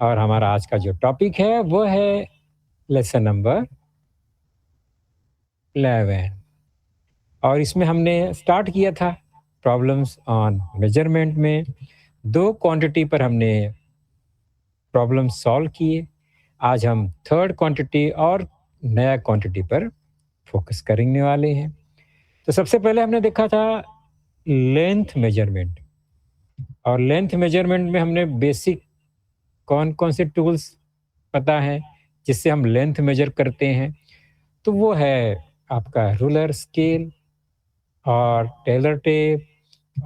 और हमारा आज का जो टॉपिक है वो है लेसन नंबर 11। और इसमें हमने स्टार्ट किया था प्रॉब्लम्स ऑन मेजरमेंट में। दो क्वांटिटी पर हमने प्रॉब्लम सॉल्व किए। आज हम थर्ड क्वांटिटी और नया क्वांटिटी पर फोकस करने वाले हैं। तो सबसे पहले हमने देखा था लेंथ मेजरमेंट। और लेंथ मेजरमेंट में हमने बेसिक कौन कौन से टूल्स पता है जिससे हम लेंथ मेजर करते हैं। तो वो है आपका रूलर, स्केल और टेलर टेप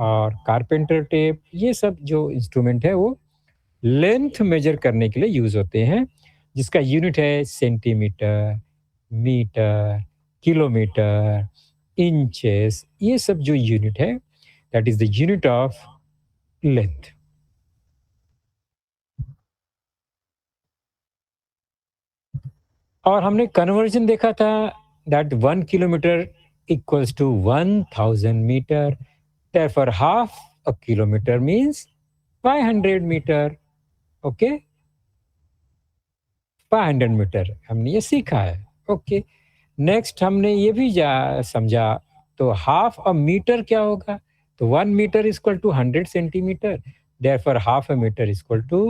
और कारपेंटर टेप। ये सब जो इंस्ट्रूमेंट है वो लेंथ मेजर करने के लिए यूज होते हैं, जिसका यूनिट है सेंटीमीटर, मीटर, किलोमीटर, इंचेस। ये सब जो यूनिट है that is the unit of length. और हमने कन्वर्जन देखा था that 1 kilometre equals to 1000 metre. Therefore, half a kilometer means 500 metre. Okay, 500 metre हमने ये सीखा है। ओके, नेक्स्ट हमने ये भी समझा। तो हाफ अ मीटर क्या होगा? तो 1 metre equal to 100 centimetre. Therefore half a metre equal to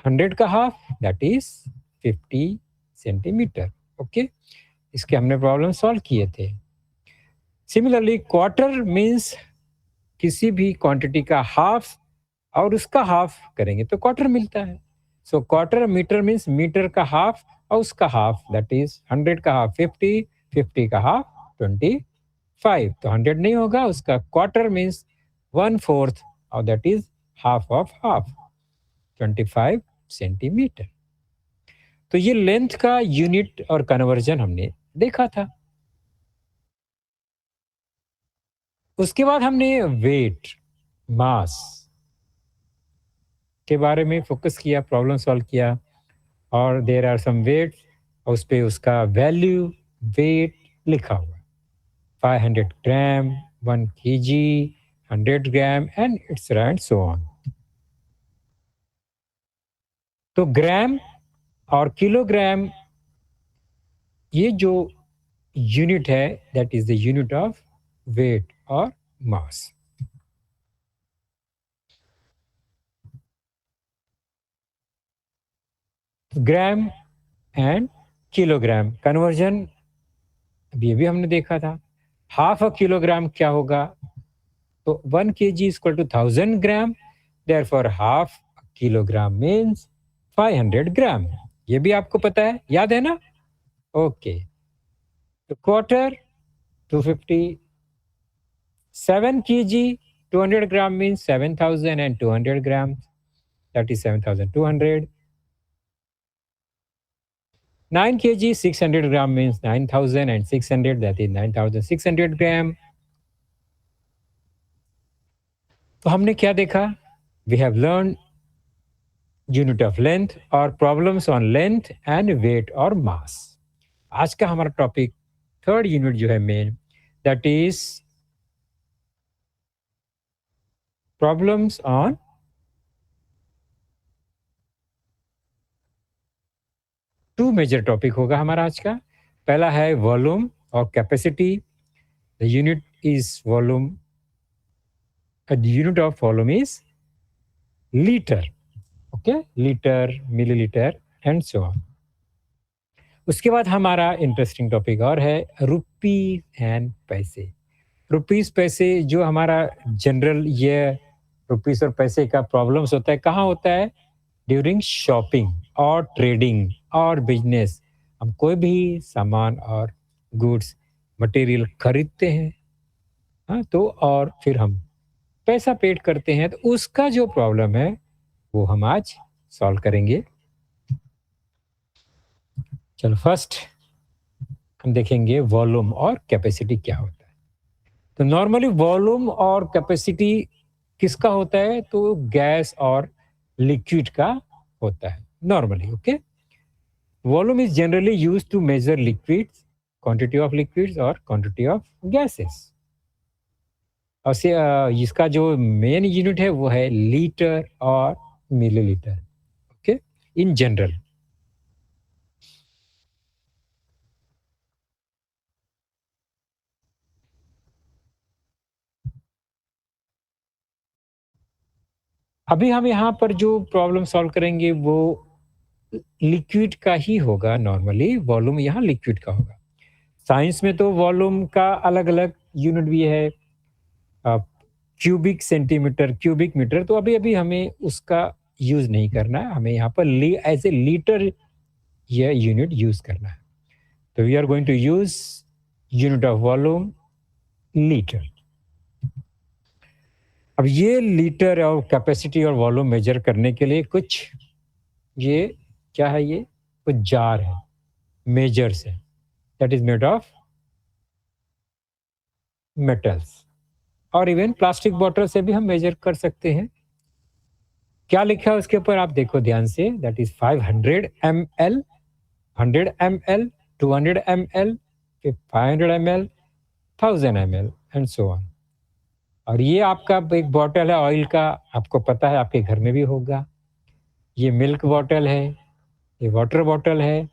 100 का half that is 50 centimetre. Okay, इसके हमने प्रॉब्लम सॉल्व किए थे। सिमिलरली क्वार्टर मीन्स किसी भी क्वांटिटी का हाफ और उसका हाफ करेंगे तो क्वार्टर मिलता है। So quarter metre means metre का हाफ और उसका हाफ दैट इज 100 का हाफ 50, 50 का हाफ 25। तो 100 नहीं होगा, उसका क्वार्टर मीन्स 1/4 और that is half of half 25 centimetre. तो ये लेंथ का यूनिट और कन्वर्जन हमने देखा था। उसके बाद हमने वेट, मास के बारे में फोकस किया, प्रॉब्लम सॉल्व किया। और देर आर सम वेट्स, उस पे उसका वैल्यू वेट लिखा हुआ, 500 gram, 1 kg, 100 gram and it's and so on. तो ग्राम और किलोग्राम ये जो यूनिट है that is the unit of weight और mass. Gram and kilogram conversion ये भी हमने देखा था। हाफ अ किलोग्राम क्या होगा? तो 1 kg equal to 1000 gram. Therefore half kilogram means 500 gram. ये भी आपको पता है, याद है ना? ओके, तो quarter 250, 7 kg 200 gram means 7200 gram, that is 7200। 9 kg 600 ग्राम means 9600, that is 9600 ग्राम। तो हमने क्या देखा? We have learn unit of length और problems on length and weight और मास। आज का हमारा टॉपिक थर्ड यूनिट जो है main that is problems on two major topic होगा हमारा आज का। पहला है वॉल्यूम और capacity. The unit is volume, the unit of volume is litre. Okay, litre, millilitre and so on. उसके बाद हमारा इंटरेस्टिंग टॉपिक और है रुपी एंड पैसे। रुपीस पैसे जो हमारा जनरल ये रुपीस और पैसे का प्रॉब्लम्स होता है, कहाँ होता है? ड्यूरिंग शॉपिंग और ट्रेडिंग और बिजनेस। हम कोई भी सामान और गुड्स मटेरियल खरीदते हैं, हाँ, तो और फिर हम पैसा पेड करते हैं, तो उसका जो प्रॉब्लम है वो हम आज सॉल्व करेंगे। चलो फर्स्ट हम देखेंगे वॉल्यूम और कैपेसिटी क्या होता है। तो नॉर्मली वॉल्यूम और कैपेसिटी किसका होता है? तो गैस और लिक्विड का होता है normally. Okay, volume is generally used to measure liquids, quantity of liquids और क्वांटिटी ऑफ गैसेस। और इसका जो मेन यूनिट है वो है लीटर और मिलीलीटर। In general. अभी हम यहाँ पर जो प्रॉब्लम सॉल्व करेंगे वो लिक्विड का ही होगा। नॉर्मली वॉल्यूम यहाँ लिक्विड का होगा। साइंस में तो वॉल्यूम का अलग अलग यूनिट भी है, क्यूबिक सेंटीमीटर, क्यूबिक मीटर। तो अभी अभी हमें उसका यूज नहीं करना है, हमें यहाँ पर एज ए लीटर यह यूनिट यूज करना है। तो we are going to use unit of volume litre. अब ये लीटर और कैपेसिटी और वॉल्यूम मेजर करने के लिए कुछ, ये क्या है, ये कुछ जार है, मेजर्स है, that is made of metals. और इवन प्लास्टिक बॉटल से भी हम मेजर कर सकते हैं। क्या लिखा है उसके ऊपर आप देखो ध्यान से, that is 500 ml, 100 ml, 200 ml, 500 ml, 1000 ml and so on. और ये आपका एक बॉटल है ऑयल का, आपको पता है आपके घर में भी होगा। ये मिल्क बॉटल है, ये वाटर बॉटल है।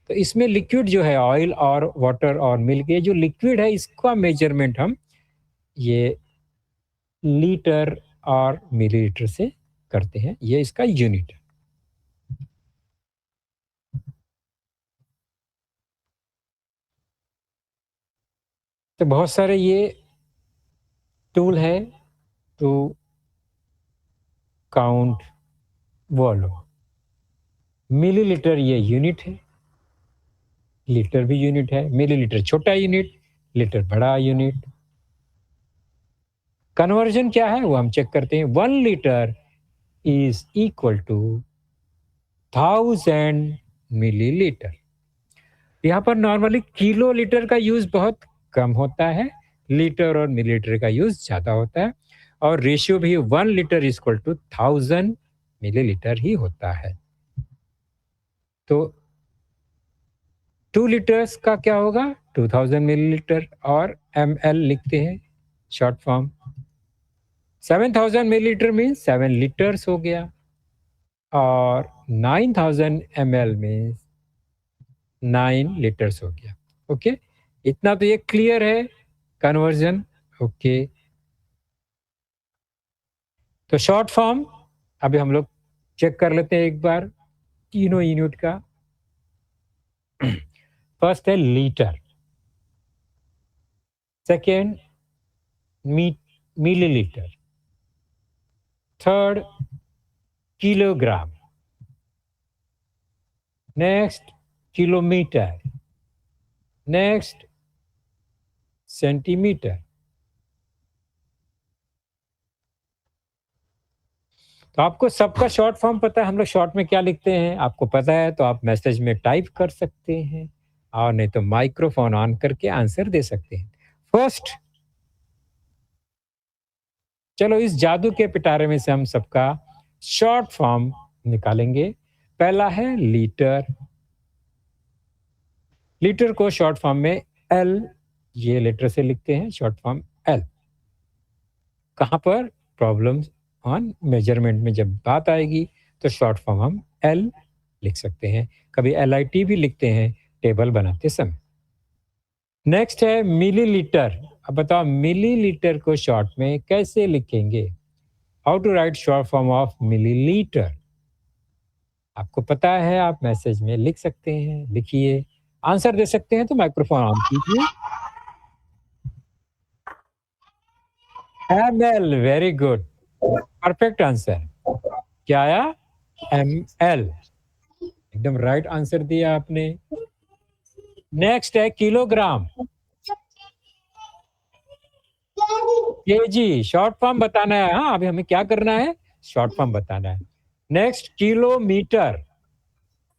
तो इसमें लिक्विड जो है, ऑयल और वाटर और मिल्क, ये जो लिक्विड है इसका मेजरमेंट हम ये लीटर और मिलीलीटर से करते हैं। ये इसका यूनिट है। तो बहुत सारे ये टूल है टू काउंट वॉल्यूम। मिलीलीटर ये यूनिट है, लीटर भी यूनिट है। मिलीलीटर छोटा यूनिट, लीटर बड़ा यूनिट। कन्वर्जन क्या है वो हम चेक करते हैं। 1 litre is equal to 1000 millilitre. यहाँ पर नॉर्मली किलो लीटर का यूज बहुत कम होता है, लीटर और मिलीलीटर का यूज ज्यादा होता है। और रेशियो भी 1 लीटर इक्वल टू 1000 मिलीलीटर ही होता है। तो 2 लीटर्स का क्या होगा, 2000 मिलीलीटर, और ml लिखते हैं short form. 7000 millilitre means 7 litres हो गया, और 9000 ml मीन्स 9 लीटर्स हो गया। ओके, इतना तो ये क्लियर है कन्वर्जन। ओके, तो शॉर्ट फॉर्म अभी हम लोग चेक कर लेते हैं एक बार तीनों यूनिट का। फर्स्ट है litre, second millilitre, third kilogram, next kilometre, next centimetre. तो आपको सबका शॉर्ट फॉर्म पता है, हम लोग शॉर्ट में क्या लिखते हैं आपको पता है, तो आप मैसेज में टाइप कर सकते हैं, और नहीं तो माइक्रोफोन ऑन करके आंसर दे सकते हैं। फर्स्ट, चलो इस जादू के पिटारे में से हम सबका शॉर्ट फॉर्म निकालेंगे। पहला है लीटर। लीटर को शॉर्ट फॉर्म में एल, ये लेटर से लिखते हैं शॉर्ट फॉर्म एल। कहां पर, प्रॉब्लम ऑन मेजरमेंट में जब बात आएगी तो शॉर्ट फॉर्म हम एल लिख सकते हैं। कभी LIT भी लिखते हैं टेबल बनाते समय। नेक्स्ट है मिलीलीटर। अब बताओ मिलीलीटर को शॉर्ट में कैसे लिखेंगे। How to write short form of millilitre. आपको पता है, आप मैसेज में लिख सकते हैं, लिखिए। आंसर दे सकते हैं तो माइक्रोफोन ऑन कीजिए। ML, very good, perfect answer. क्या आया, ML, एकदम राइट आंसर दिया आपने। नेक्स्ट है किलोग्राम। केजी, शॉर्ट फॉर्म बताना है। हाँ, अभी हमें क्या करना है, शॉर्ट फॉर्म बताना है। Next kilometre,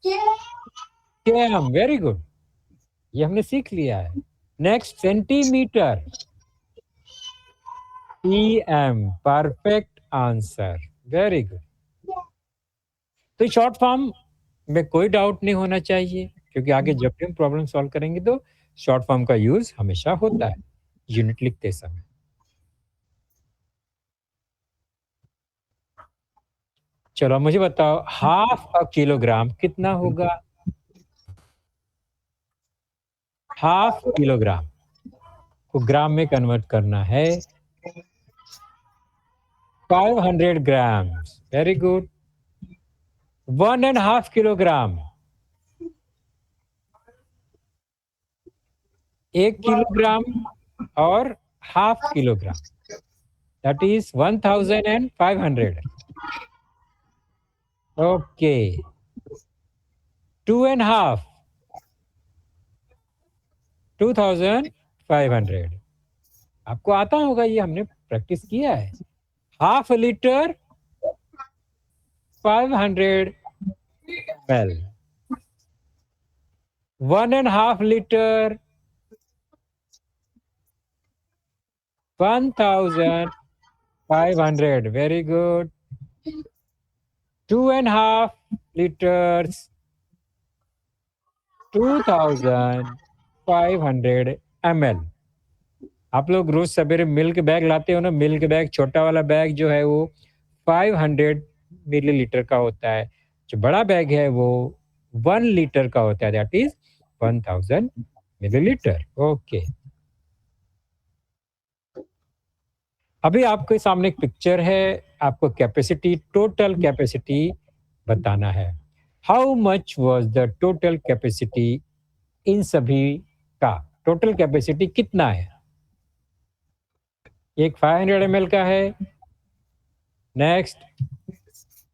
KM, very good, ये हमने सीख लिया है। Next centimetre, EM, perfect answer, very good. तो शॉर्ट फॉर्म में कोई डाउट नहीं होना चाहिए, क्योंकि आगे जब भी हम प्रॉब्लम सॉल्व करेंगे तो शॉर्ट फॉर्म का यूज हमेशा होता है यूनिट लिखते समय। चलो अब मुझे बताओ हाफ अ किलोग्राम कितना होगा? हाफ किलोग्राम को ग्राम में कन्वर्ट करना है। 500 grams, very good. 1.5 kilogram, 1 kilogram और half kilogram, that is 1500। Okay, 2.5, 2500। आपको आता होगा, ये हमने प्रैक्टिस किया है। Half litre 500 ml, 1.5 litre 1500, very good. 2.5 liters 2500 ml। आप लोग रोज सवेरे मिल्क बैग लाते हो ना, मिल्क बैग छोटा वाला बैग जो है वो 500 मिलीलीटर का होता है, जो बड़ा बैग है वो 1 लीटर का होता है, दैट इज 1000 मिलीलीटर। ओके, अभी आपके सामने एक पिक्चर है, आपको कैपेसिटी, टोटल कैपेसिटी बताना है। How much was the total capacity in सभी का? टोटल कैपेसिटी कितना है? एक 500 ml का है, नेक्स्ट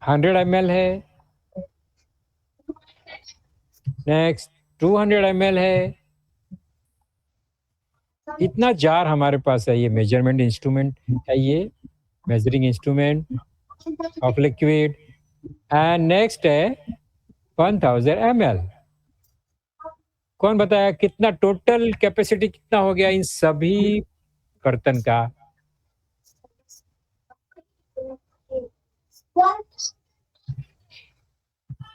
100 ml है, नेक्स्ट 200 ml है। इतना जार हमारे पास है, ये मेजरमेंट इंस्ट्रूमेंट है, ये measuring instrument of liquid. And next है 1000 ml। कौन बताया कितना टोटल कैपेसिटी कितना हो गया इन सभी बर्तन का?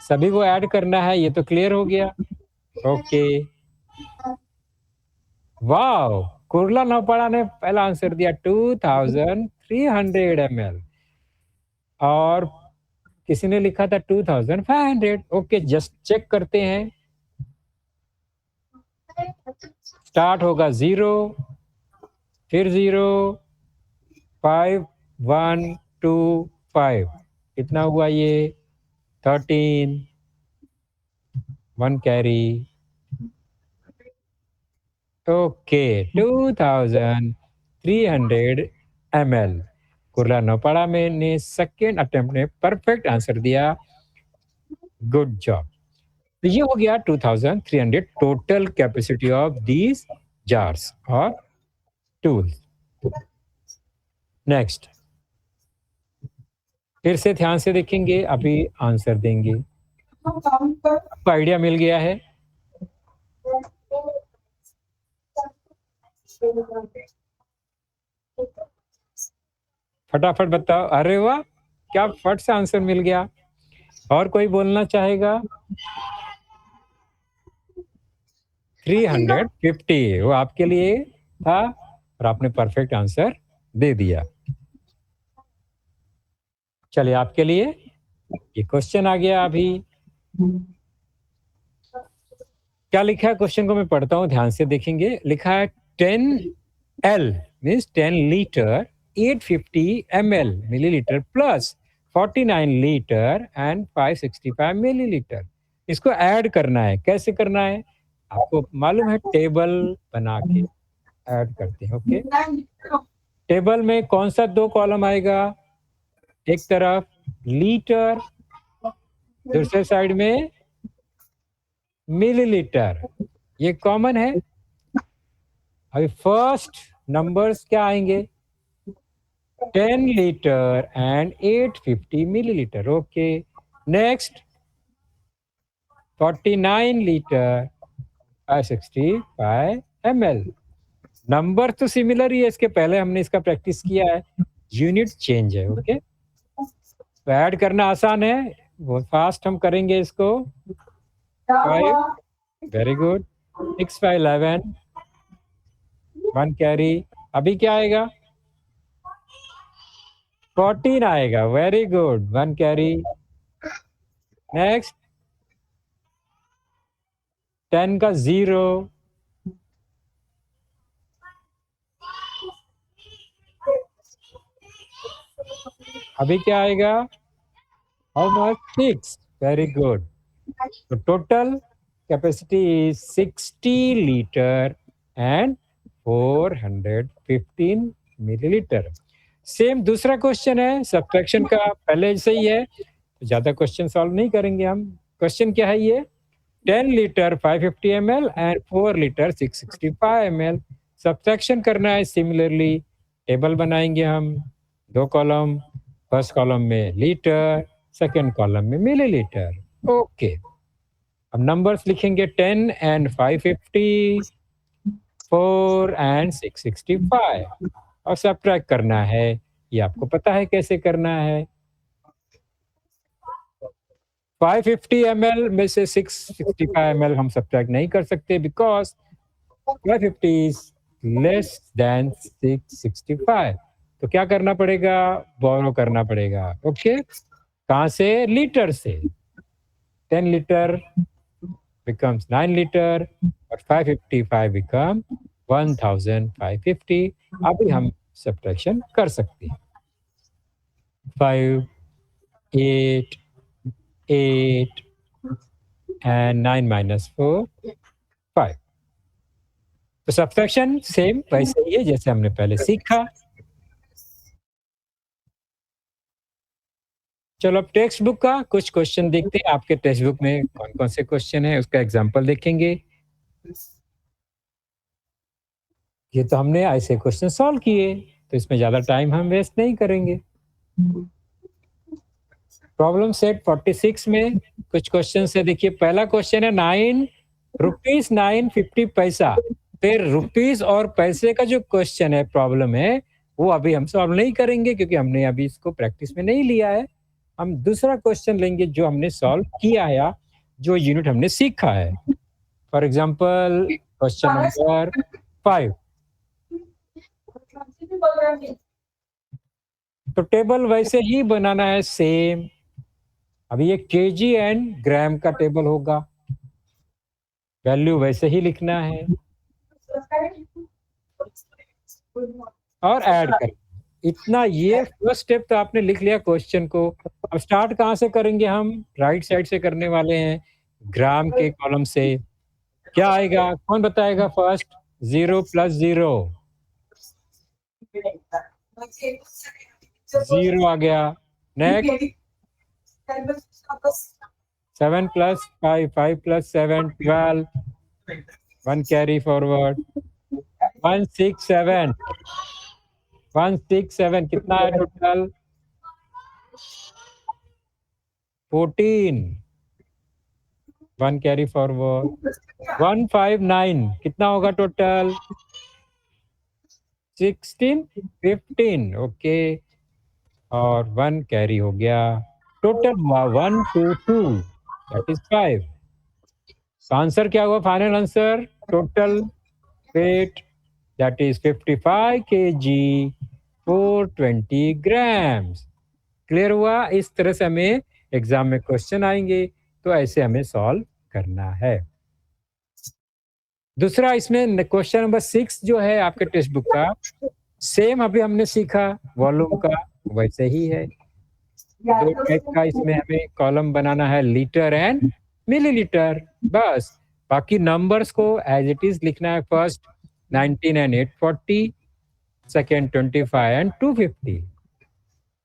सभी को ऐड करना है, ये तो क्लियर हो गया। ओके, वाओ, कुर्ला नौपाड़ा ने पहला आंसर दिया 2300 ml, और किसी ने लिखा था 2500। ओके, जस्ट चेक करते हैं। स्टार्ट होगा 0, फिर 0, 5, 1, 2, 5। कितना हुआ ये? 13, 1 carry. Okay, 2300 ml। Kurla Naupada में ने सेकेंड अटेम्प्ट में परफेक्ट आंसर दिया, गुड जॉब। तो ये हो गया 2300 total capacity of these jars और टूल्स। नेक्स्ट, फिर से ध्यान से देखेंगे, अभी आंसर देंगे। आपको आइडिया मिल गया है? फटाफट बताओ। अरे वाह, क्या फट से आंसर मिल गया। और कोई बोलना चाहेगा? 350, वो आपके लिए था और आपने परफेक्ट आंसर दे दिया। चलिए, आपके लिए ये क्वेश्चन आ गया। अभी क्या लिखा है क्वेश्चन को मैं पढ़ता हूं, ध्यान से देखेंगे। लिखा है 10L means 10 litre 850 ml millilitre plus 49 litre and 565 millilitre. इसको ऐड करना है। कैसे करना है आपको मालूम है? टेबल बना के ऐड करते हैं। ओके, टेबल में कौन सा 2 कॉलम आएगा? एक तरफ लीटर, दूसरे साइड में मिलीलीटर, ये कॉमन है। अभी फर्स्ट नंबर्स क्या आएंगे? 10 litre and 850 millilitre. Okay, next 49 litre 565 ml। Number तो सिमिलर ही है, इसके पहले हमने इसका प्रैक्टिस किया है, यूनिट चेंज है। ओके, तो ऐड करना आसान है, वो फास्ट हम करेंगे इसको। 5, वेरी गुड, 6 5 11, 1 कैरी। अभी क्या आएगा? 14 आएगा, वेरी गुड, 1 कैरी। नेक्स्ट 10 का 0, अभी क्या आएगा? How much? 6। Very good. तो total capacity is 60 litre and 415 millilitre. Same दूसरा क्वेश्चन है सब्ट्रैक्शन का, पहले जैसे ही है, तो ज्यादा क्वेश्चन सॉल्व नहीं करेंगे हम। क्वेश्चन क्या है ये? 10 litre 550 ml and 4 litre 665 ml। Subtraction करना है। सिमिलरली टेबल बनाएंगे हम, 2 कॉलम, फर्स्ट कॉलम में लीटर, सेकंड कॉलम में मिलीलीटर। ओके, अब नंबर्स लिखेंगे 10 एंड 550, 4 एंड 665 और सब्ट्रैक्ट करना है। ये आपको पता है कैसे करना है। 550 ml में से 665 ml हम सब्ट्रैक्ट नहीं कर सकते बिकॉज 550 इज लेस देन 665। तो क्या करना पड़ेगा? बोरो करना पड़ेगा। ओके, कहाँ से? लीटर से। 10 लीटर becomes 9 liter और 555 become 1550। अभी हम सब्ट्रैक्शन कर सकते हैं। 5, 8, 8 and 9 minus 4, 5। तो सब्ट्रैक्शन सेम वैसे ही है जैसे हमने पहले सीखा। चलो अब टेक्स्ट बुक का कुछ क्वेश्चन देखते हैं। आपके टेक्स्ट बुक में कौन कौन से क्वेश्चन है उसका एग्जाम्पल देखेंगे। ये तो हमने ऐसे क्वेश्चन सॉल्व किए, तो इसमें ज्यादा टाइम हम वेस्ट नहीं करेंगे। प्रॉब्लम सेट 46 में कुछ क्वेश्चन है। देखिए पहला क्वेश्चन है 9 रुपीज 950 पैसा। फिर रुपीज और पैसे का जो क्वेश्चन है, प्रॉब्लम है, वो अभी हम सॉल्व नहीं करेंगे क्योंकि हमने अभी इसको प्रैक्टिस में नहीं लिया है। हम दूसरा क्वेश्चन लेंगे जो हमने सॉल्व किया है, जो यूनिट हमने सीखा है। For example question number 5। तो टेबल वैसे ही बनाना है सेम। अभी ये केजी एंड ग्राम का टेबल होगा, वैल्यू वैसे ही लिखना है और ऐड कर। इतना ये फर्स्ट स्टेप तो आपने लिख लिया क्वेश्चन को। अब स्टार्ट कहाँ से करेंगे हम? राइट साइड से करने वाले हैं, ग्राम के कॉलम से। क्या आएगा? कौन बताएगा फर्स्ट? 0 + 0, 0 आ गया। नेक्स्ट 7 + 5, 5 + 7, 12, 1 कैरी फॉरवर्ड, 167, 167 कितना है टोटल? 14, 1 कैरी फॉरवर्ड, 159 कितना होगा टोटल? 16, 15। ओके, और 1 कैरी हो गया। टोटल हुआ 122, दैट इज 5। आंसर क्या हुआ? Final answer total weight that is 55 kg 420 grams। Clear हुआ? इस तरह से हमें एग्जाम में क्वेश्चन आएंगे, तो ऐसे हमें सॉल्व करना है। दूसरा इसमें क्वेश्चन नंबर 6 जो है आपके टेक्स्ट बुक का, सेम अभी हमने सीखा वॉल्यूम का वैसे ही है। 2 टाइप का इसमें हमें कॉलम बनाना है, लीटर एंड मिलीलीटर, बस। बाकी नंबर्स को एज इट इज लिखना है। फर्स्ट 19 एंड 840, सेकेंड 25 एंड 250,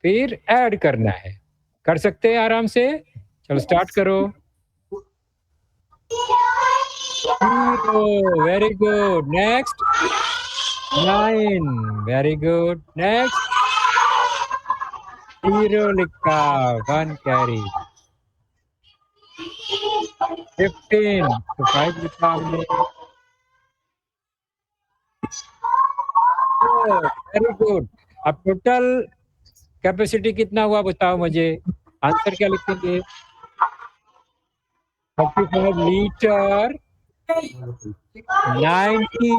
फिर ऐड करना है। कर सकते हैं आराम से। चलो स्टार्ट करो। Very good. Next 9, very good. Next 0 लिखा, 1 कैरी। 15 तो 5 लिखा हमने। Very good. अब टोटल कैपेसिटी कितना हुआ बताओ मुझे। आंसर क्या लिखेंगे? 35 litre 90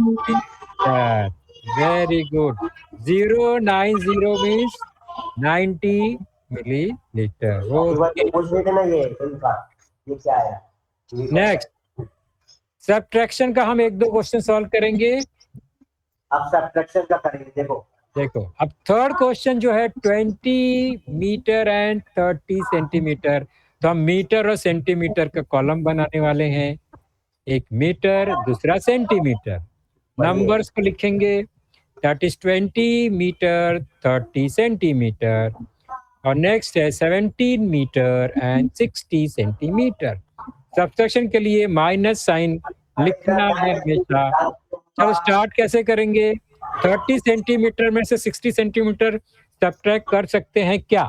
litre. Very good. 090 means 90 millilitre. Okay, पूछ रहे थे ना ये क्या है? नेक्स्ट सब्ट्रैक्शन का हम 1-2 क्वेश्चन सॉल्व करेंगे। अब सब्ट्रैक्शन का करेंगे। देखो अब थर्ड क्वेश्चन जो है 20 मीटर एंड 30 सेंटीमीटर, तो हम मीटर और सेंटीमीटर का कॉलम बनाने वाले हैं। एक मीटर, दूसरा सेंटीमीटर। नंबर्स को लिखेंगे, दैट इज 20 मीटर 30 सेंटीमीटर, और नेक्स्ट है 17 मीटर एंड 60 सेंटीमीटर। सब्ट्रैक्शन के लिए माइनस साइन लिखना है हमेशा। चलो स्टार्ट कैसे करेंगे? 30 सेंटीमीटर में से 60 सेंटीमीटर सब्ट्रैक्ट कर सकते हैं क्या?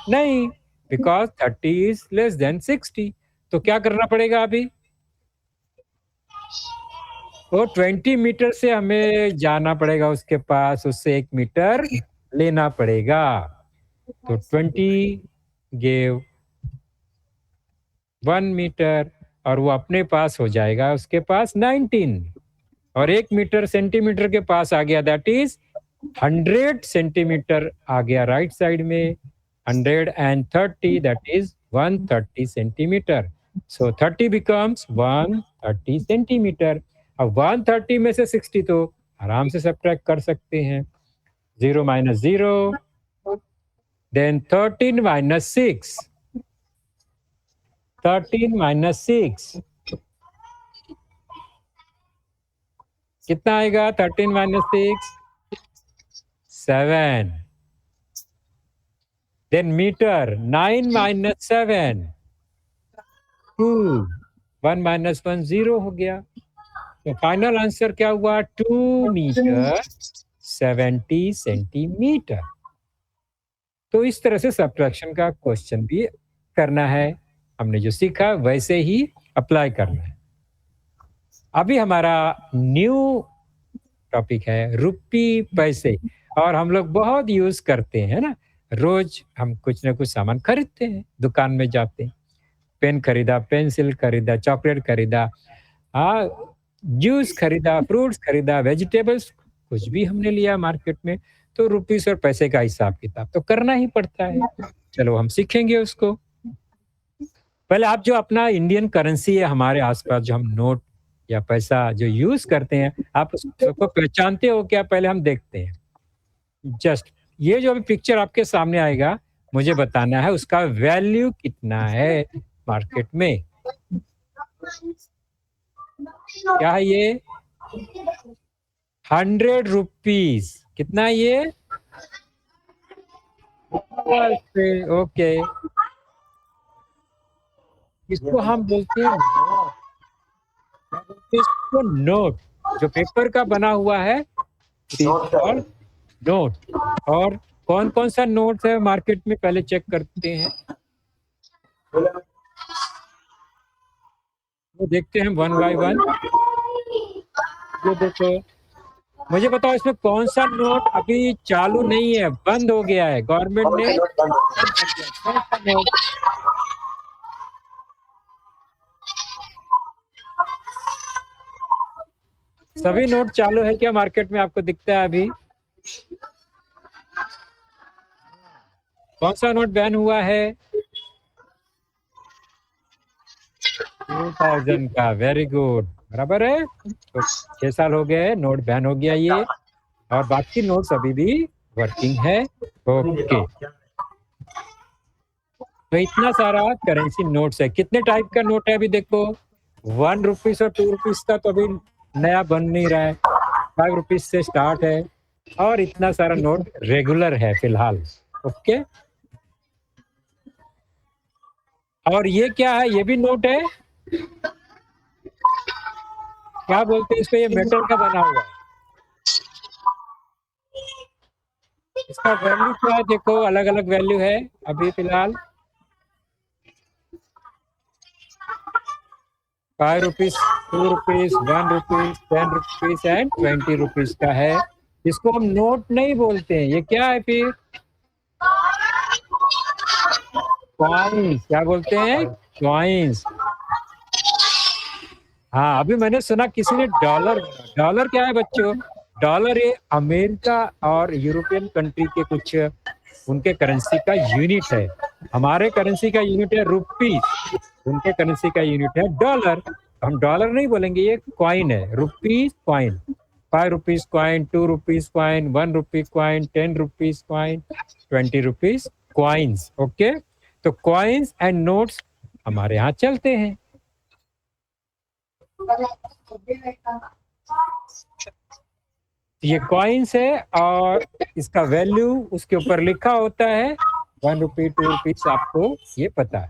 नहीं, बिकॉज 30 इज लेस देन 60। तो क्या करना पड़ेगा अभी? तो 20 मीटर से हमें जाना पड़ेगा उसके पास, उससे 1 मीटर लेना पड़ेगा। तो 20 गेव 1 मीटर, और वो अपने पास हो जाएगा उसके पास 19, और 1 मीटर सेंटीमीटर के पास आ गया, दैट इज 100 सेंटीमीटर आ गया राइट साइड में। 130, that is 130 centimetre. So 30 becomes 130 centimetre. अब 130 में से 60 तो आराम से सब्ट्रैक्ट कर सकते हैं। 0 माइनस 0, देन 13 माइनस 6, 13 माइनस 6 कितना आएगा? 13 minus 6 7, then metre 9 minus 7 2, 1 minus 1 0 हो गया। तो फाइनल आंसर क्या हुआ? 2 मीटर 70 सेंटीमीटर। तो इस तरह से सब्ट्रैक्शन का क्वेश्चन भी करना है। हमने जो सीखा वैसे ही अप्लाई करना है। अभी हमारा न्यू टॉपिक है रुपी पैसे, और हम लोग बहुत यूज करते हैं ना, रोज हम कुछ ना कुछ सामान खरीदते हैं, दुकान में जाते हैं, पेन खरीदा, पेंसिल खरीदा, चॉकलेट खरीदा, जूस खरीदा, फ्रूट्स खरीदा, वेजिटेबल्स, कुछ भी हमने लिया मार्केट में, तो रुपीस और पैसे का हिसाब किताब तो करना ही पड़ता है। चलो हम सीखेंगे उसको। पहले आप जो अपना इंडियन करेंसी है, हमारे आसपास जो हम नोट या पैसा जो यूज करते हैं, आप उसको पहचानते हो क्या? पहले हम देखते हैं। जस्ट ये जो अभी पिक्चर आपके सामने आएगा, मुझे बताना है उसका वैल्यू कितना है मार्केट में। क्या है ये? 100 रुपीज। कितना है ये? ओके, इसको हम बोलते हैं इसको नोट। जो पेपर का बना हुआ है और नोट। और कौन कौन सा नोट है मार्केट में, पहले चेक करते हैं। वो देखते हैं वन बाय वन। ये देखो, मुझे बताओ इसमें कौन सा नोट अभी चालू नहीं है, बंद हो गया है, गवर्नमेंट ने कौन सा नोट? सभी नोट चालू है क्या मार्केट में? आपको दिखता है अभी? कौन सा नोट बैन हुआ है? 2000 का। वेरी गुड, बराबर है। तो 6 साल हो गए, नोट बैन हो गया ये, और बाकी नोट्स अभी भी वर्किंग है। ओके, तो इतना सारा करेंसी नोट्स है। कितने टाइप का नोट है अभी देखो? 1 रुपीज और 2 रुपीज का तो अभी नया बन नहीं रहा है, 5 रुपीज से स्टार्ट है, और इतना सारा नोट रेगुलर है फिलहाल। ओके, और ये क्या है? ये भी नोट है। क्या बोलते हैं इसको? ये मेटल का बना हुआ है। इसका वैल्यू क्या है? देखो, अलग अलग वैल्यू है अभी फिलहाल। 5 rupees, 2 rupees, 1 rupees, 10 rupees and 20 rupees का है। इसको हम नोट नहीं बोलते हैं। ये क्या है फिर? कॉइन्स। क्या बोलते हैं? कॉइन्स। हाँ, अभी मैंने सुना किसी ने डॉलर। डॉलर क्या है बच्चों? डॉलर ये अमेरिका और यूरोपियन कंट्री के कुछ उनके करेंसी का यूनिट है। हमारे करेंसी का यूनिट है रुपीस, उनके करेंसी का यूनिट है डॉलर। हम डॉलर नहीं बोलेंगे, ये कॉइन है, rupees coin. 5 rupees coin, 2 rupees coin, 1 rupee coin, 10 rupees coin, 20 rupees coins. Okay, तो कॉइन्स एंड नोट्स हमारे यहाँ चलते हैं। ये कॉइन्स है और इसका वैल्यू उसके ऊपर लिखा होता है, 1 रुपी, 2 रुपीस, आपको ये पता है।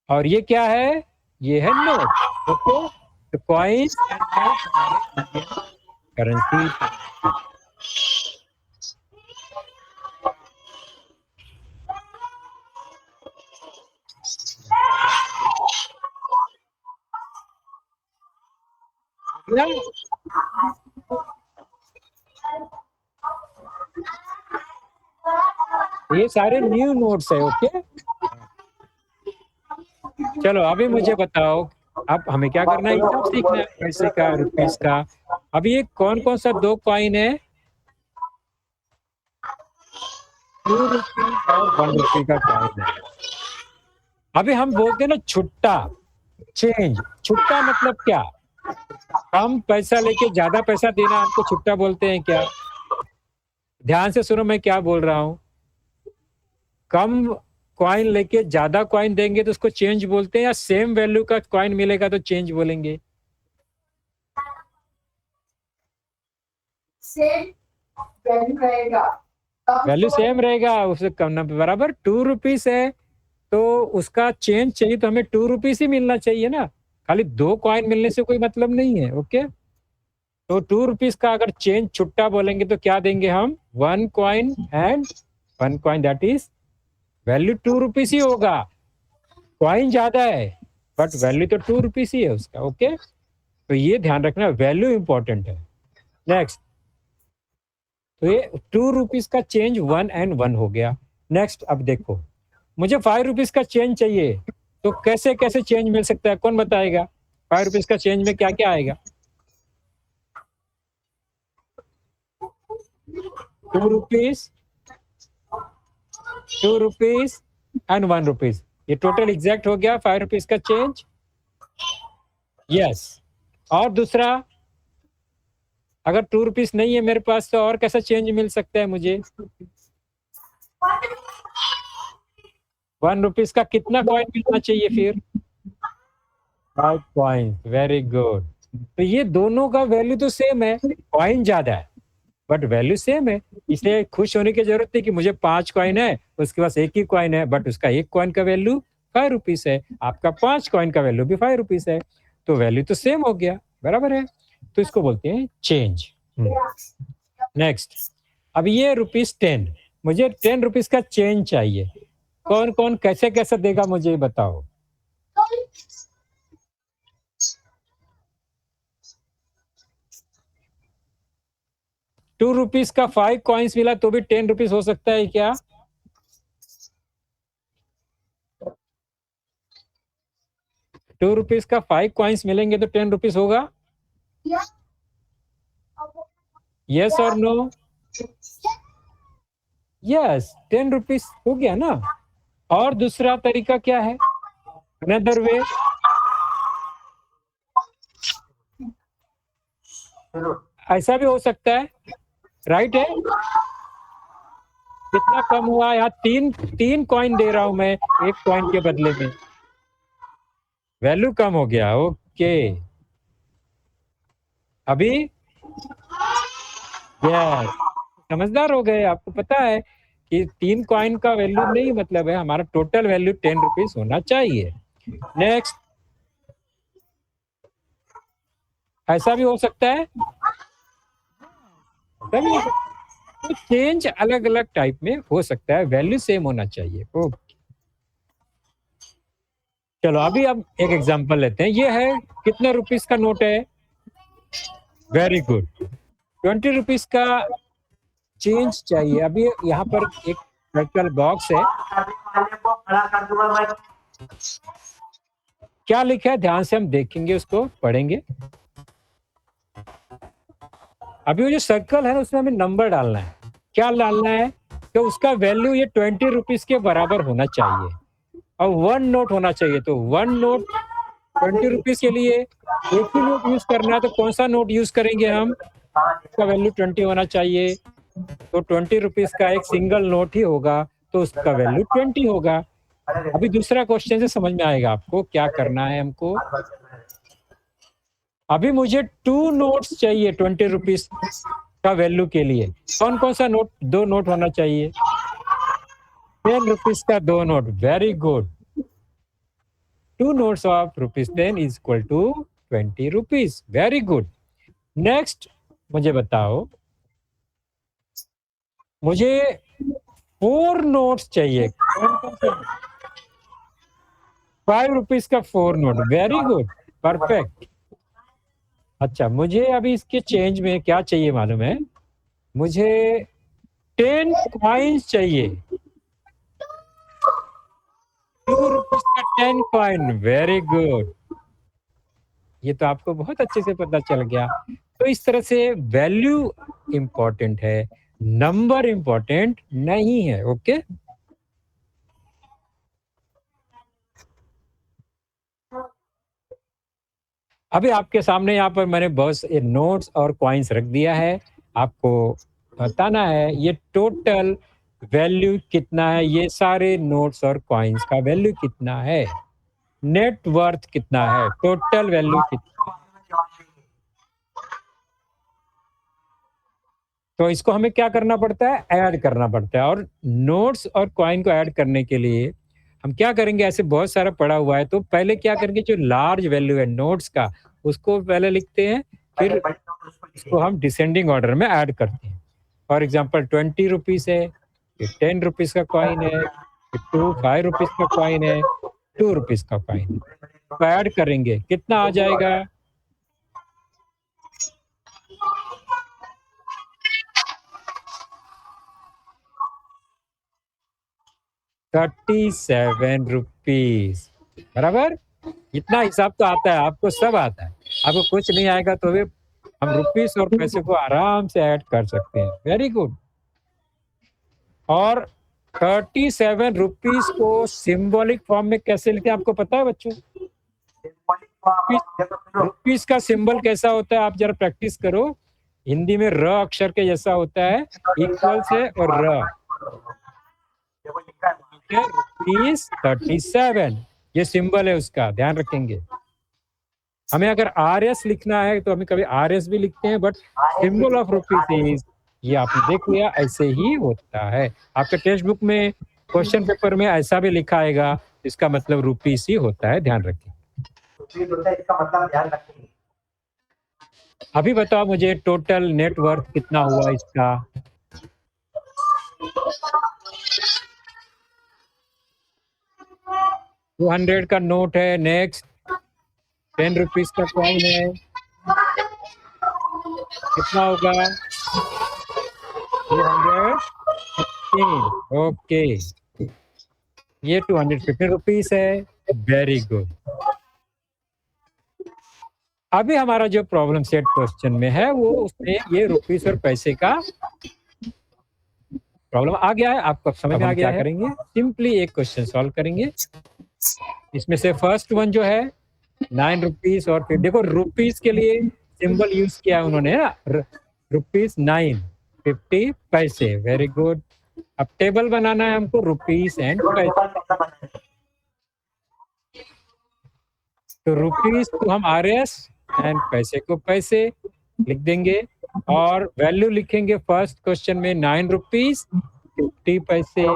और ये क्या है? ये है नोट। ओके, तो कॉइन्स एंड नोट करेंसी। ये सारे न्यू नोट्स है। ओके, चलो अभी मुझे बताओ, अब हमें क्या करना है? हिसाब सीखना है पैसे का, रुपीस का। अभी ये कौन कौन सा दो कॉइन है? 2 रुपी और 1 रुपी का कॉइन है। अभी हम बोलते हैं ना छुट्टा, चेंज। छुट्टा मतलब क्या? कम पैसा लेके ज्यादा पैसा देना हमको छुट्टा बोलते हैं क्या? ध्यान से सुनो मैं क्या बोल रहा हूं। कम कॉइन लेके ज्यादा कॉइन देंगे तो उसको चेंज बोलते हैं, या सेम वैल्यू का कॉइन मिलेगा तो चेंज बोलेंगे? सेम वैल्यू रहेगा, वैल्यू सेम रहेगा, उससे कम ना बराबर। 2 रुपीस है तो उसका चेंज चाहिए तो हमें 2 रुपीस ही मिलना चाहिए ना, खाली 2 कॉइन मिलने से कोई मतलब नहीं है। ओके, तो 2 रुपीस का अगर चेंज छुट्टा बोलेंगे तो क्या देंगे हम? 1 coin and 1 coin, that is value 2 rupees ही होगा। कॉइन ज्यादा है बट वैल्यू तो 2 रुपीस ही है उसका। ओके, तो ये ध्यान रखना, वैल्यू इंपॉर्टेंट है। नेक्स्ट, तो ये 2 रुपीस का चेंज 1 एंड 1 हो गया। नेक्स्ट, अब देखो मुझे 5 रुपीस का चेंज चाहिए, तो कैसे कैसे चेंज मिल सकता है? कौन बताएगा? 5 रुपीस का चेंज में क्या क्या आएगा? 2 रुपीस, 2 रुपीस एंड 1 रुपीस, ये टोटल एग्जैक्ट हो गया 5 रुपीस का चेंज। यस, और दूसरा, अगर 2 रुपीस नहीं है मेरे पास तो और कैसा चेंज मिल सकता है मुझे? 1 रुपीस का कितना कॉइन मिलना चाहिए फिर? 5 कॉइन। Very good. तो ये दोनों का वैल्यू तो सेम है, कॉइन ज्यादा है बट वैल्यू सेम है, इसलिए खुश होने की जरूरत नहीं कि मुझे 5 कॉइन है उसके पास एक ही कॉइन है बट उसका एक कॉइन का वैल्यू 5 रुपीस है, आपका 5 कॉइन का वैल्यू भी 5 रुपीस है, तो वैल्यू तो सेम हो गया, बराबर है। तो इसको बोलते हैं चेंज। नेक्स्ट, अब ये ₹10, मुझे 10 रुपीस का चेंज चाहिए। कौन कौन कैसे कैसे देगा मुझे बताओ? टू रुपीस का 5 कॉइन्स मिला तो भी 10 रुपीस हो सकता है क्या? टू रुपीस का 5 कॉइन्स मिलेंगे तो 10 रुपीस होगा? यस और नो? यस, 10 रुपीस हो गया ना। और दूसरा तरीका क्या है? अनदर वे, ऐसा भी हो सकता है, राइट है? कितना कम हुआ यहाँ? तीन कॉइन दे रहा हूं मैं एक कॉइन के बदले में, वैल्यू कम हो गया। ओके, अभी यस, समझदार हो गए, आपको पता है कि 3 कॉइन का वैल्यू नहीं मतलब है, हमारा टोटल वैल्यू 10 रुपीस होना चाहिए। नेक्स्ट, ऐसा भी हो सकता है, तो चेंज अलग अलग टाइप में हो सकता है, वैल्यू सेम होना चाहिए। ओके, चलो अभी अब एक एग्जांपल लेते हैं। ये है कितने रुपीस का नोट है? वेरी गुड, 20 रुपीस का चेंज चाहिए। अभी यहाँ पर एक मेटल बॉक्स है, वाले को खड़ा कर दूंगा मैं। क्या लिखा है ध्यान से हम देखेंगे, उसको पढ़ेंगे। अभी वो जो सर्कल है ना उसमें हमें नंबर डालना है। क्या डालना है कि उसका वैल्यू ये 20 रुपीज के बराबर होना चाहिए और 1 नोट होना चाहिए। तो 1 नोट 20 रुपीज के लिए एक ही नोट यूज करना है, तो कौन सा नोट यूज करेंगे हम? उसका वैल्यू 20 होना चाहिए। तो 20 रुपीज का एक सिंगल नोट ही होगा, तो उसका वैल्यू 20 होगा। अभी दूसरा क्वेश्चन से समझ में आएगा आपको क्या करना है हमको। अभी मुझे 2 नोट्स चाहिए 20 रुपीज का वैल्यू के लिए। कौन कौन सा नोट? 2 नोट होना चाहिए। 10 रुपीज का 2 note, very good. 2 notes of ₹10 is equal to 20 rupees. Very good. Next, मुझे बताओ, मुझे 4 नोट्स चाहिए। कौन कौन से? 5 रुपीज का 4 नोट, वेरी गुड, परफेक्ट। अच्छा, मुझे अभी इसके चेंज में क्या चाहिए मालूम है? मुझे 10 कॉइन्स चाहिए। 2 रुपीज का 10 कॉइन, वेरी गुड। ये तो आपको बहुत अच्छे से पता चल गया। तो इस तरह से वैल्यू इंपॉर्टेंट है, नंबर इंपॉर्टेंट नहीं है। ओके, अभी आपके सामने यहाँ पर मैंने बहुत से नोट्स और कॉइन्स रख दिया है। आपको बताना है ये टोटल वैल्यू कितना है, ये सारे नोट्स और कॉइन्स का वैल्यू कितना है, नेट वर्थ कितना है, टोटल वैल्यू कितना। तो इसको हमें क्या करना पड़ता है? ऐड करना पड़ता है। और नोट्स और कॉइन को ऐड करने के लिए हम क्या करेंगे? ऐसे बहुत सारा पड़ा हुआ है, तो पहले क्या करेंगे, जो लार्ज वैल्यू है नोट्स का उसको पहले लिखते हैं, फिर इसको हम डिसेंडिंग ऑर्डर में ऐड करते हैं। फॉर एग्जांपल 20 रुपीज है, फिर 10 रुपीज का कॉइन है, फिर 5 रुपीज का कॉइन है, 2 रुपीज का कॉइन है। तो ऐड करेंगे, कितना आ जाएगा? 37 रुपीज, बराबर। इतना हिसाब तो आता है, आपको सब आता है। आपको कुछ नहीं आएगा तो भी हम रुपीस और पैसे को आराम से ऐड कर सकते हैं। Very good. और 37 रुपीज को सिंबॉलिक फॉर्म में कैसे लिखते हैं आपको पता है बच्चों? रुपीस का सिंबल कैसा होता है? आप जरा प्रैक्टिस करो। हिंदी में र अक्षर के जैसा होता है, इक्वल से और र, रुपीस 37, ये सिंबल है उसका, ध्यान रखेंगे। हमें अगर RS लिखना है तो हमें कभी RS भी लिखते हैं, but symbol of rupees is, ये आपने देख लिया, ऐसे ही होता है। आपके टेक्स्ट बुक में क्वेश्चन पेपर में ऐसा भी लिखा आएगा, इसका मतलब रुपीस ही होता है, ध्यान रखें। अभी बताओ मुझे टोटल नेटवर्थ कितना हुआ इसका? $200 का नोट है। नेक्स्ट, 10 रुपीज का कॉइन है, कितना होगा? 215। ओके, ये 250 रुपीज है। Very good. अभी हमारा जो प्रॉब्लम सेट क्वेश्चन में है वो उसमें ये रुपीस और पैसे का प्रॉब्लम आ गया है, आपको समझ में आ गया है। करेंगे सिंपली एक क्वेश्चन सॉल्व करेंगे। इसमें से फर्स्ट वन जो है 9 रुपीस, और फिर देखो रुपीस के लिए सिंबल यूज किया है उन्होंने, रुपीस 9 50 पैसे। Very good. अब टेबल बनाना है हमको रुपीस एंड पैसे। तो रुपीस को हम RS एंड पैसे को पैसे लिख देंगे, और वैल्यू लिखेंगे फर्स्ट क्वेश्चन में 9 रुपीस 50 पैसे,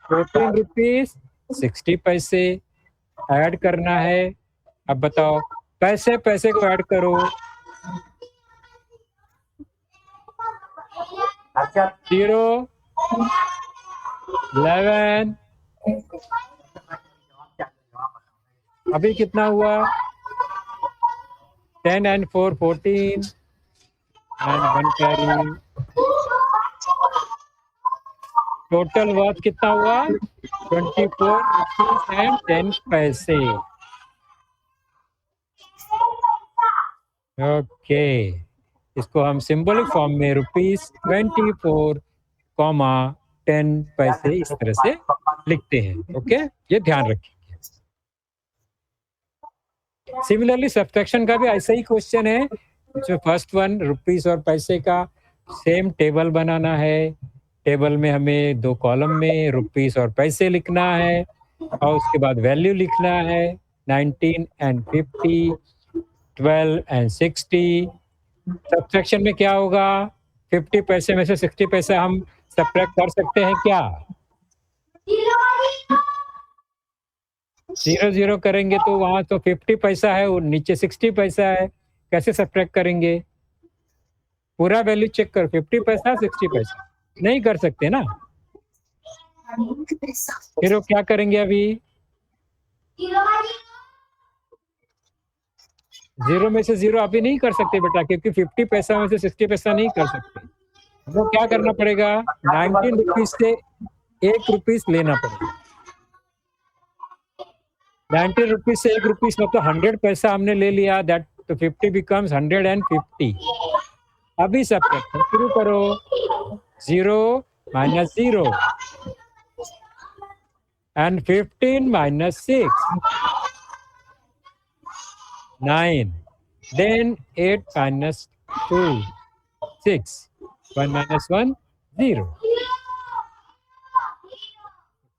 14 रुपीस 60 पैसे। ऐड करना है। अब बताओ, पैसे पैसे को ऐड करो। 0 11, अभी कितना हुआ? 10 and 4 14 and 1 carry। Total worth कितना हुआ? 24 रुपीस एंड 10 पैसे। ओके, इसको हम सिंबलिक फॉर्म में ₹24.10 इस तरह से लिखते हैं। ओके, ये ध्यान रखिए। सिमिलरली सब्ट्रैक्शन का भी ऐसा ही क्वेश्चन है। जो फर्स्ट वन रुपीस और पैसे का सेम टेबल बनाना है। टेबल में हमें 2 कॉलम में रुपीस और पैसे लिखना है और उसके बाद वैल्यू लिखना है 19 एंड 50, 12 एंड 60। सब्ट्रैक्शन में क्या होगा? 50 पैसे में से 60 पैसे हम सब्ट्रैक्ट कर सकते हैं क्या? 0 करेंगे तो वहां तो 50 पैसा है और नीचे 60 पैसा है, कैसे सब्ट्रैक्ट करेंगे? पूरा वैल्यू चेक कर, 50 पैसा 60 पैसा नहीं कर सकते ना। फिर वो क्या करेंगे? अभी 0 में से 0 अभी नहीं कर सकते बेटा, क्योंकि 50 पैसा में से 60 पैसा नहीं कर सकते। हमको क्या करना पड़ेगा? 19 रुपीज से 1 रुपीस लेना पड़ेगा। 90 रुपीज से 1 रुपीस मतलब 100 पैसा हमने ले लिया, दैट तो 50 बिकम्स 150। अभी सब्ट्रैक्शन शुरू करो। 0 minus 0 and 15 minus 6, 9, then 8 minus 2, 6, 1 minus 1, 0।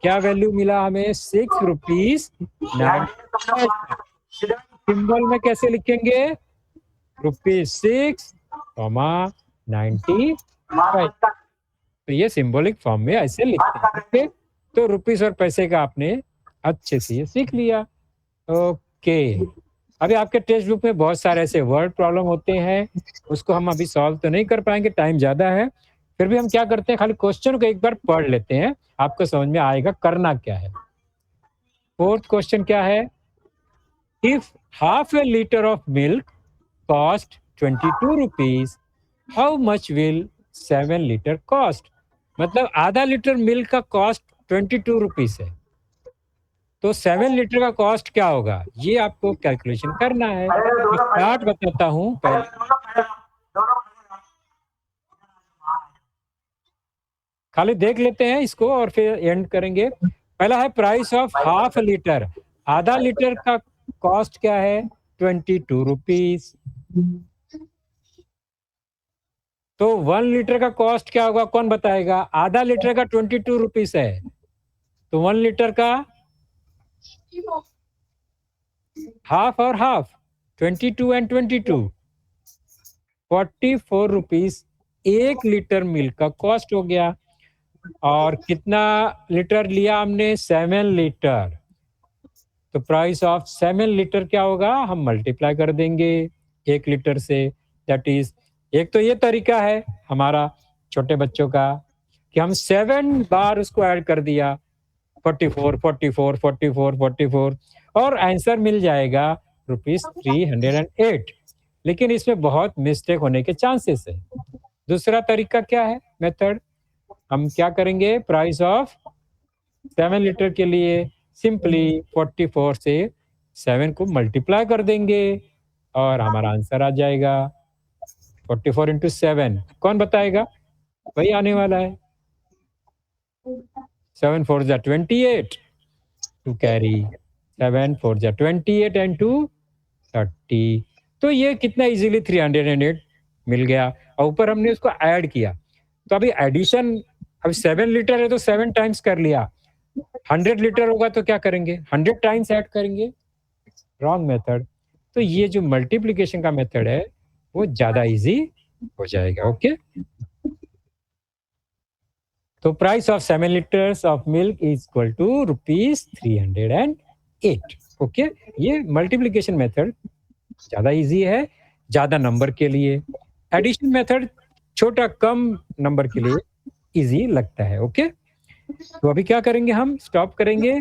क्या वैल्यू मिला हमें? 6 रुपीस 90। सिंबल में कैसे लिखेंगे? ₹6, 90। तो ये सिंबॉलिक फॉर्म में ऐसे लिखते हैं। तो रुपीस और पैसे का आपने अच्छे से ये सीख लिया। ओके, अभी आपके टेक्स्ट बुक में बहुत सारे ऐसे वर्ड प्रॉब्लम होते हैं, उसको हम अभी सॉल्व तो नहीं कर पाएंगे, टाइम ज्यादा है। फिर भी हम क्या करते हैं, खाली क्वेश्चन को एक बार पढ़ लेते हैं, आपको समझ में आएगा करना क्या है। फोर्थ क्वेश्चन क्या है? If half A litre of milk cost 22 rupees, how much will 7 litre cost? मतलब आधा लीटर मिल्क का कॉस्ट 22 रुपीज है, तो 7 लीटर का कॉस्ट क्या होगा? ये आपको कैलकुलेशन करना है। तो स्टार्ट बताता हूँ पहले, खाली देख लेते हैं इसको और फिर एंड करेंगे। पहला है प्राइस ऑफ हाफ लीटर, आधा लीटर का कॉस्ट क्या है? 22 रुपीज। तो 1 लीटर का कॉस्ट क्या होगा? कौन बताएगा? आधा लीटर का 22 रुपीज है, तो 1 लीटर का हाफ और half, 22 and 22, 44 rupees 1 litre milk का कॉस्ट हो गया। और कितना लीटर लिया हमने? 7 लीटर। तो प्राइस ऑफ 7 लीटर क्या होगा? हम मल्टीप्लाई कर देंगे 1 लीटर से। दैट इज, एक तो ये तरीका है हमारा छोटे बच्चों का कि हम 7 बार उसको ऐड कर दिया, 44, 44, 44, 44 और आंसर मिल जाएगा ₹308। लेकिन इसमें बहुत मिस्टेक होने के चांसेस है। दूसरा तरीका क्या है मेथड? हम क्या करेंगे? प्राइस ऑफ 7 लीटर के लिए सिंपली 44 से 7 को मल्टीप्लाई कर देंगे और हमारा आंसर आ जाएगा 44 इंटू 7। कौन बताएगा? वही आने वाला है। 7 4 जा 28 टू कैरी, 7 4 जा 28 एंड 2 30। तो ये कितना इजीली 308 मिल गया और ऊपर हमने उसको ऐड किया। तो अभी एडिशन, अभी 7 लीटर है तो 7 टाइम्स कर लिया। 100 लीटर होगा तो क्या करेंगे? 100 टाइम्स ऐड करेंगे। Wrong method. तो ये जो मल्टीप्लिकेशन का मेथड है वो ज्यादा इजी हो जाएगा। ओके, तो price of 7 litres of milk is equal to ₹308। Okay, ये मल्टीप्लिकेशन मेथड ज्यादा इजी है ज्यादा नंबर के लिए। एडिशन मेथड छोटा कम नंबर के लिए इजी लगता है। ओके, तो अभी क्या करेंगे? हम स्टॉप करेंगे